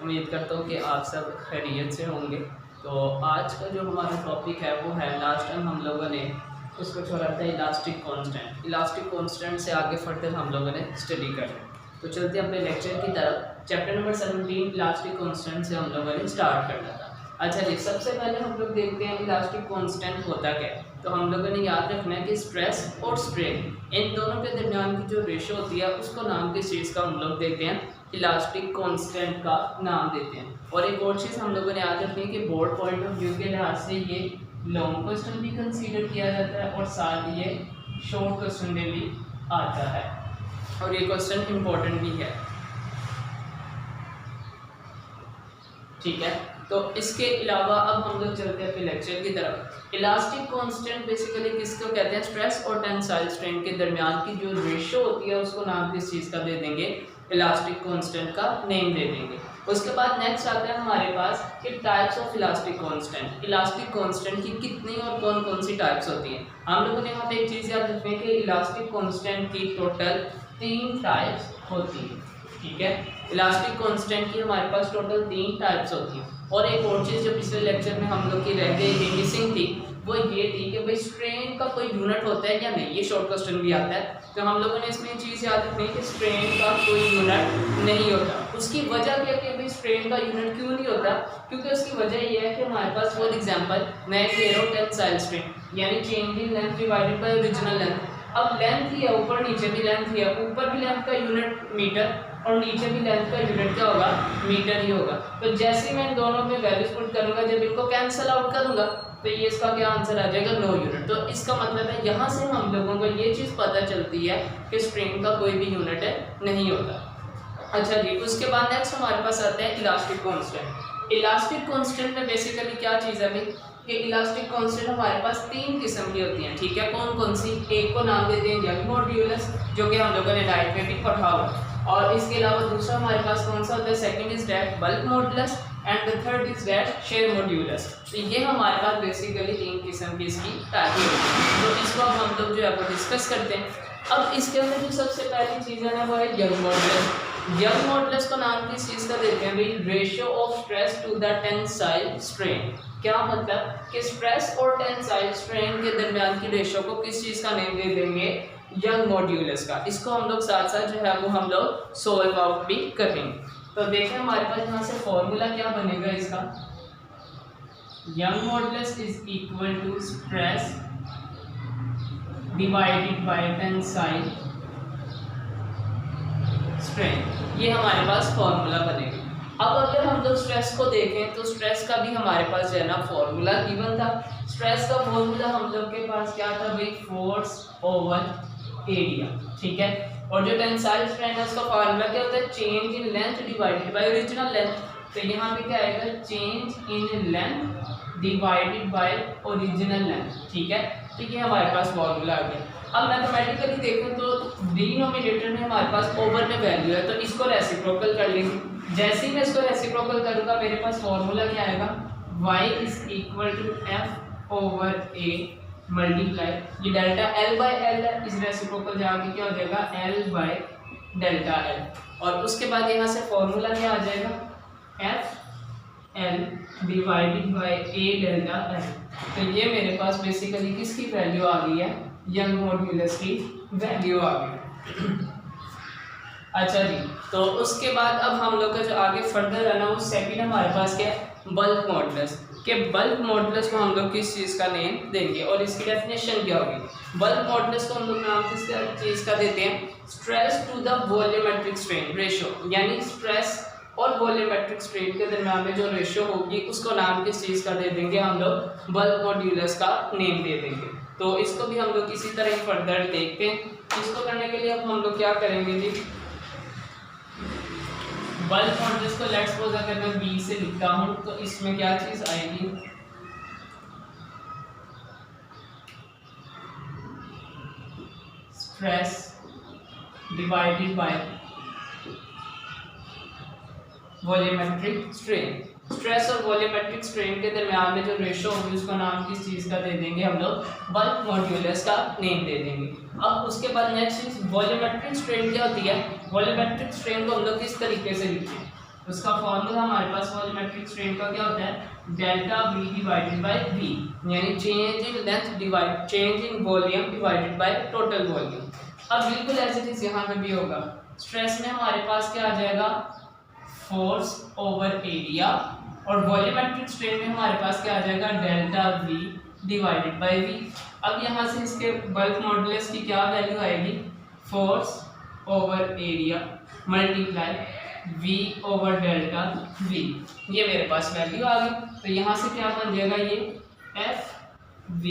उम्मीद करता हूँ कि आप सब खैरियत से होंगे। तो आज का जो हमारा टॉपिक है वो है, लास्ट टाइम हम लोगों ने उसको छोड़ा था इलास्टिक कांस्टेंट। इलास्टिक कांस्टेंट से आगे फर्दर हम लोगों ने स्टडी करना। तो चलते अपने लेक्चर की तरफ। चैप्टर नंबर 17 इलास्टिक कांस्टेंट से हम लोगों ने स्टार्ट करना था। अच्छा जी, सबसे पहले हम लोग देखते हैं इलास्टिक कांस्टेंट होता क्या है। तो हम लोगों ने याद रखना है कि स्ट्रेस और स्ट्रेन, इन दोनों के दरमियान की जो रेशो होती है उसको नाम किस चीज़ का हम लोग देते हैं, इलास्टिक कांस्टेंट का नाम देते हैं। और एक और चीज़ हम लोगों ने याद रखनी है कि बोर्ड पॉइंट ऑफ व्यू के लिहाज से ये लॉन्ग क्वेश्चन भी कंसीडर किया जाता है और साथ ही ये शॉर्ट क्वेश्चन में भी आता है और ये क्वेश्चन इंपॉर्टेंट भी है। ठीक है, तो इसके अलावा अब हम लोग चलते हैं अपने लेक्चर की तरफ। इलास्टिक कांस्टेंट बेसिकली किसको कहते हैं, स्ट्रेस और टेंसाइल स्ट्रेन के दरमियान की जो रेशो होती है उसको नाम किस चीज़ का दे देंगे, इलास्टिक कांस्टेंट का नेम दे देंगे। उसके बाद नेक्स्ट आता है हमारे पास कि types of elastic constant. Elastic constant की कितनी और कौन कौन सी टाइप्स होती हैं। हम लोगों ने यहाँ पे एक चीज़ याद रखनी है कि इलास्टिक कांस्टेंट की टोटल 3 टाइप्स होती हैं। ठीक है, इलास्टिक कांस्टेंट की हमारे पास टोटल 3 टाइप्स होती हैं। और एक और चीज़ जो पिछले लेक्चर में हम लोग की रह गई मिसिंग थी वो ये थी कि भाई स्ट्रेन का कोई यूनिट होता है या नहीं, ये शॉर्ट क्वेश्चन भी आता है। तो हम लोगों ने इसमें चीज़ याद रखनी है कि स्ट्रेन का कोई यूनिट नहीं होता। उसकी वजह क्या है कि भाई स्ट्रेन का यूनिट क्यों नहीं होता, क्योंकि उसकी वजह ये है कि हमारे पास फॉर एग्जांपल मैं कह रहा हूँ टेंसाइल स्ट्रेन यानी change in length divided by original length. अब लेंथ ही है, ऊपर नीचे भी लेंथ ही है, ऊपर भी लेंथ का यूनिट मीटर और नीचे भी लेंथ का यूनिट क्या होगा, मीटर ही होगा। तो जैसे मैं इन दोनों में वैल्यूज पुट करूंगा, जब इनको कैंसिल आउट करूंगा तो ये इसका क्या आंसर आ जाएगा, नो यूनिट। तो इसका मतलब है यहाँ से हम लोगों को ये चीज़ पता चलती है कि स्ट्रेन का कोई भी यूनिट नहीं होता। अच्छा जी, उसके बाद नेक्स्ट हमारे पास आता है इलास्टिक कांस्टेंट। इलास्टिक कांस्टेंट में बेसिकली क्या चीज़ है भाई कि इलास्टिक कांस्टेंट हमारे पास 3 किस्म की होती हैं। ठीक है, कौन कौन सी, एक को नाम देते हैं यंग मॉड्यूलस जो कि हम लोगों ने डाइट में भी पढ़ा हुआ, और इसके अलावा दूसरा हमारे पास कौन सा होता है, second is that bulk modulus and the third is that share modulus. तो ये हमारे पास बेसिकली 3 किस्म की इसकी टाइप होती है। तो इसको अब हम लोग जो है वो डिस्कस करते हैं। अब इसके अंदर जो सबसे पहली चीज़ है ना वो है यंग मॉड्यूलस। यंग मॉड्यूलस को नाम किस चीज़ का देते हैं भाई, ratio of stress to the tensile strain. क्या मतलब कि स्ट्रेस और टेंसाइल स्ट्रेन के दरमियान की रेशियो को किस चीज़ का नेम दे देंगे, यंग मॉड्यूलस का। इसको हम लोग साथ साथ जो है वो हम लोग सोल्व आउट भी करेंगे। तो देखें हमारे पास यहाँ से फॉर्मूला क्या बनेगा इसका, Young modulus is equal to stress divided by tensile strain. ये हमारे पास फॉर्मूला बनेगा। अब अगर हम लोग स्ट्रेस को देखें तो स्ट्रेस का भी हमारे पास जो है ना फॉर्मूला गिवन था। स्ट्रेस का फॉर्मूला हम लोग के पास क्या था भाई, फोर्स ओवर एरिया। ठीक है, और जो टेंसाइल स्ट्रेन है उसका फार्मूला क्या होता है, change in length divided by original length. तो यहाँ पे क्या आएगा, change in length divided by original length. ठीक है, तो ये हमारे पास फॉर्मूला आ गया। अब मैथमेटिकली देखें तो डिनोमिनेटर में हमारे पास ओवर में वैल्यू है, तो इसको रेसिप्रोकल कर लेंगे। जैसे ही मैं इसको रेसिप्रोकल करूँगा मेरे पास फॉर्मूला क्या आएगा, y is equal to F over A multiply, ये डेल्टा एल बाई एल है, इस रेसिप्रोकल जाके क्या हो जाएगा, एल बाई डेल्टा एल। और उसके बाद यहाँ से फॉर्मूला क्या आ जाएगा, F L divided by A delta L. तो ये मेरे पास बेसिकली किसकी वैल्यू आ गई है, यंग मॉड्यूलस की वैल्यू आ गई। अच्छा जी, तो उसके बाद अब हम लोग का जो आगे फर्दर है ना वो सेकंड हमारे पास क्या है, बल्क मॉड्यूलस। के बल्क मॉड्यूलस को हम लोग किस चीज़ का नेम देंगे और इसकी डेफिनेशन क्या होगी। बल्क मॉड्यूलस को हम लोग नाम किस चीज़ का देते हैं, stress to the volumetric strain ratio, यानी स्ट्रेस और वॉल्यूमेट्रिक स्ट्रेन के दरमियान में जो रेशियो होगी उसको नाम किस चीज़ का दे देंगे, हम लोग बल्क मॉड्यूलस का नेम दे देंगे। तो इसको भी हम लोग इसी तरह फर्दर देखते हैं। इसको करने के लिए अब हम लोग क्या करेंगे जी, बल्क मॉड्यूलस को लेट्स सपोज अगर मैं बी से लिखता हूं तो इसमें क्या चीज आएगी, stress divided bye volumetric strain. Stress और वॉल्यूमेट्रिक स्ट्रेन के दरमियान में जो रेशो होगी उसका नाम किस चीज़ का दे देंगे, हम लोग बल्क मॉड्यूलस का नेम दे देंगे। अब उसके बाद नेक्स्ट चीज वॉल्यूमेट्रिक स्ट्रेन क्या होती है। वॉल्यूमेट्रिक स्ट्रेन को हम लोग किस तरीके से लिखते हैं, उसका फॉर्मूला हमारे पास वॉल्यूमेट्रिक स्ट्रेन का क्या होता है, delta V divided by V, यानी change in length divide change in volume divided by total volume. अब बिल्कुल ऐसे चीज यहाँ पे भी होगा, स्ट्रेस में हमारे पास क्या आ जाएगा, फोर्स ओवर एरिया, और वॉल्यूमेट्रिक स्ट्रेन में हमारे पास क्या आ जाएगा, delta V divided by V। अब यहाँ से इसके बल्क मॉडुलस की क्या वैल्यू आएगी, force over area multiply V over delta V, ये मेरे पास वैल्यू आ गई। तो यहाँ से क्या बन जाएगा, ये FV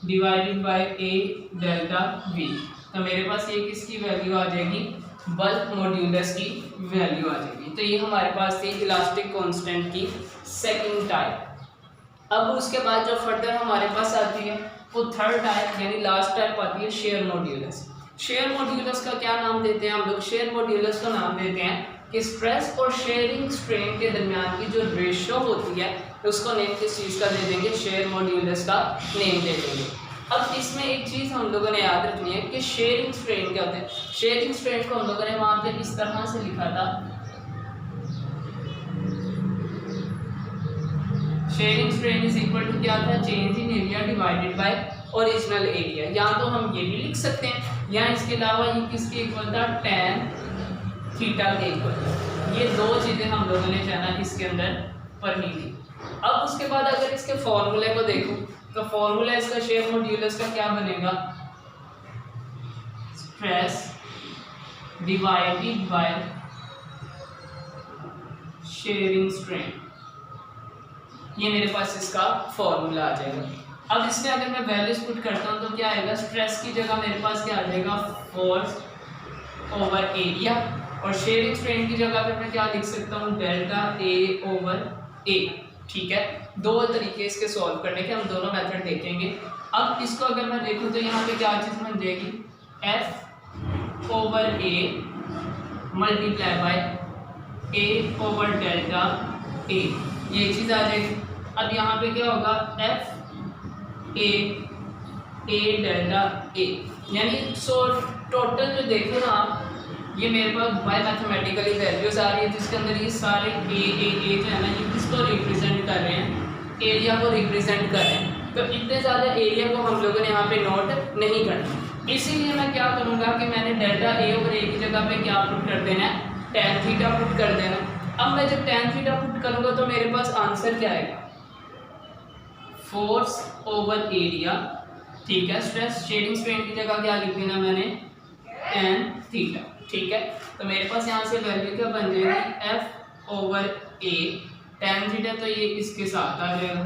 divided by A delta V। तो मेरे पास ये किसकी वैल्यू आ जाएगी, बल्क मॉड्यूलस की वैल्यू आ जाएगी। तो ये हमारे पास थी इलास्टिक कांस्टेंट की सेकंड टाइप। अब उसके बाद जो फर्दर हमारे पास आती है वो थर्ड टाइप यानी लास्ट टाइप आती है शेयर मॉड्यूलस। शेयर मॉड्यूलस का क्या नाम देते हैं हम लोग, शेयर मॉड्यूलस का नाम देते हैं कि स्ट्रेस और शेयरिंग स्ट्रेन के दरमियान की जो रेशो होती है उसको नेम किस चीज़ का दे देंगे, शेयर मॉड्यूलस का नेम दे देंगे। अब इसमें एक चीज़ हम लोगों ने याद रखनी है कि शेयरिंग स्ट्रेन क्या होता है। शेयरिंग स्ट्रेन को हम लोगों ने वहाँ पे इस तरह से लिखा था, shearing strain is equal to क्या था, change in area divided by original area. या तो हम ये भी लिख सकते हैं या इसके अलावा ये किसके इक्वल था, tan थीटा के इक्वल। ये दो चीज़ें हम लोगों ने जाना इसके अंदर पढ़नी थी। अब उसके बाद अगर इसके फॉर्मूले को देखूं तो फॉर्मूला इसका शेयर मॉड्यूलस का क्या बनेगा, stress divided by sharing strain, ये मेरे पास इसका फॉर्मूला आ जाएगा। अब इसमें अगर मैं वैल्यूज पुट करता हूँ तो क्या आएगा, स्ट्रेस की जगह मेरे पास क्या आ जाएगा, फोर्स ओवर एरिया, और शेयरिंग स्ट्रेन की जगह पे मैं क्या लिख सकता हूँ, डेल्टा A ओवर A। ठीक है, दो तरीके इसके सॉल्व करने के, हम दोनों मेथड देखेंगे। अब इसको अगर मैं देखूँ तो यहाँ पे क्या चीज़ बन जाएगी, F over A multiply by A over delta A, ये चीज़ आ जाएगी। अब यहाँ पे क्या होगा, F A डेल्टा A, यानी सो टोटल जो देखो ना आप, ये मेरे पास बाय मैथमेटिकली वैल्यूज आ रही है जिसके अंदर ये सारे ए जो है ना, ये किसको रिप्रेजेंट कर रहे हैं, एरिया को रिप्रेजेंट कर रहे हैं। तो इतने ज़्यादा एरिया को हम लोगों ने यहाँ पे नोट नहीं करना, इसीलिए मैं क्या करूँगा कि मैंने डेल्टा A ओवर A की जगह पे क्या पुट कर देना है, tan थीटा पुट कर देना। अब मैं जब tan थीटा पुट करूँगा तो मेरे पास आंसर क्या आएगा, फोर्स ओवर एरिया। ठीक है, स्ट्रेस शेयरिंग स्ट्रेन की जगह क्या लिख देना मैंने, tan थीटा। ठीक है, तो मेरे पास यहाँ से वैल्यू क्या बन जाएगी, F over A tan theta, तो ये इसके साथ आ जाएगा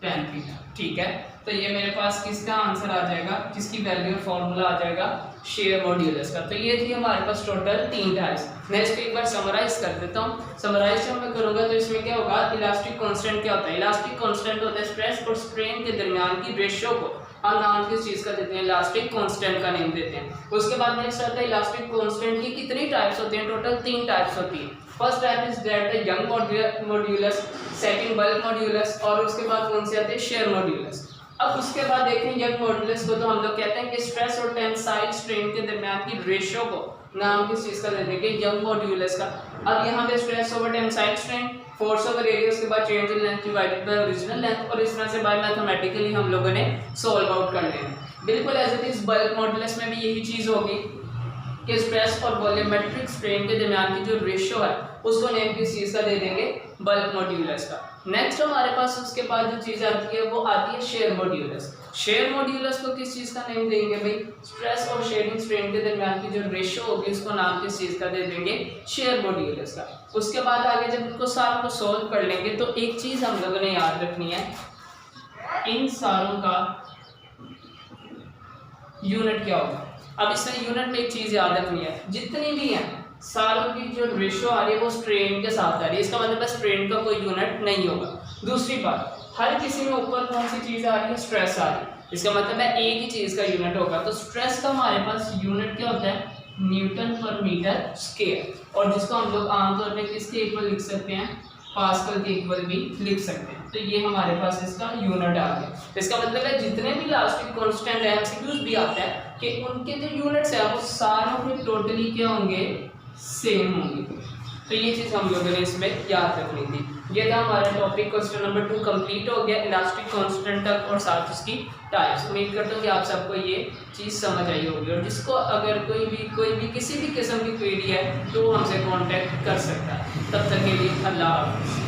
tan थीटा। ठीक है, तो ये मेरे पास किसका आंसर आ जाएगा, किसकी वैल्यू फॉर्मूला आ जाएगा, शेयर मॉड्यूलस का। तो ये थी हमारे पास टोटल 3 टाइप्स। मैं इसको एक बार समराइज कर देता हूँ। समराइज जब मैं करूँगा तो इसमें क्या होगा, इलास्टिक कांस्टेंट क्या होता है, इलास्टिक कांस्टेंट होता है स्ट्रेस और स्ट्रेन के दरमियान की रेशियो को हम नाम किस चीज़ का देते हैं, इलास्टिक कांस्टेंट का नेम देते हैं। उसके बाद नेक्स्ट आता है इलास्टिक कांस्टेंट की कितनी टाइप्स होती हैं, टोटल 3 टाइप्स होती है। First type is that young modulus, second bulk modulus, और उसके बाद कौन से आते हैं, शेयर मॉड्यूलस। अब उसके बाद देखें यंग मॉड्यूलस को, तो हम लोग कहते हैं कि स्ट्रेस और टेंसाइल स्ट्रेन के दरमियान की रेशियो को नाम किस चीज़ का दे देंगे, यंग मॉड्यूलस का। अब यहाँ पे stress over tensile strain, force over area, उसके बाद change in length divided by original length, और इस तरह से बाय मैथमेटिकली हम लोगों ने सॉल्व आउट कर लेना। बिल्कुल as it is bulk modulus में भी यही चीज़ होगी कि स्ट्रेस और वॉल्यूमेट्रिक स्ट्रेन के दरमियान की जो रेशियो है उसको नेम किस चीज़ का दे देंगे, बल्क मॉड्यूलस का। नेक्स्ट हमारे पास उसके बाद जो चीज़ आती है वो आती है शेयर मॉड्यूलस। शेयर मॉड्यूलस को किस चीज़ का नेम देंगे भाई, स्ट्रेस और शेयरिंग स्ट्रेन के दरमियान की जो रेशियो होगी उसको नाम किस चीज़ का दे देंगे, शेयर मॉड्यूलस का। उसके बाद आगे जब इनको सारों को सॉल्व कर लेंगे तो एक चीज़ हम लोगों ने याद रखनी है, इन सारों का यूनिट क्या होगा। अब इसमें यूनिट में एक चीज़ याद रखनी है, जितनी भी हैं सारों की जो रेशियो आ रही है वो स्ट्रेन के साथ आ रही है, इसका मतलब स्ट्रेन का कोई यूनिट नहीं होगा। दूसरी बात, हर किसी में ऊपर कौन सी चीज़ आ रही है, स्ट्रेस आ रही है, इसका मतलब है एक ही चीज़ का यूनिट होगा। तो स्ट्रेस का हमारे पास यूनिट क्या होता है, न्यूटन पर मीटर स्क्वायर, और जिसको हम लोग आमतौर पर किसके इक्वल लिख सकते हैं, पास्कल के इक्वल भी लिख सकते हैं। तो ये हमारे पास इसका यूनिट आ गया। इसका मतलब है जितने भी इलास्टिक कांस्टेंट है, एमसीक्यूज भी आता है कि उनके जो यूनिट्स है वो सारों के टोटली क्या होंगे, सेम होंगे। तो ये चीज़ हम लोगों ने इसमें याद रखनी थी। ये था हमारा टॉपिक, क्वेश्चन नंबर 2 कंप्लीट हो गया इलास्टिक कांस्टेंट तक और साथ उसकी टाइप्स। उम्मीद करता हूँ कि आप सबको ये चीज़ समझ आई होगी, और जिसको अगर कोई भी किसी भी किस्म की क्वेरी है तो हमसे कांटेक्ट कर सकता है। तब तक के लिए अल्लाह हाफ़िज़।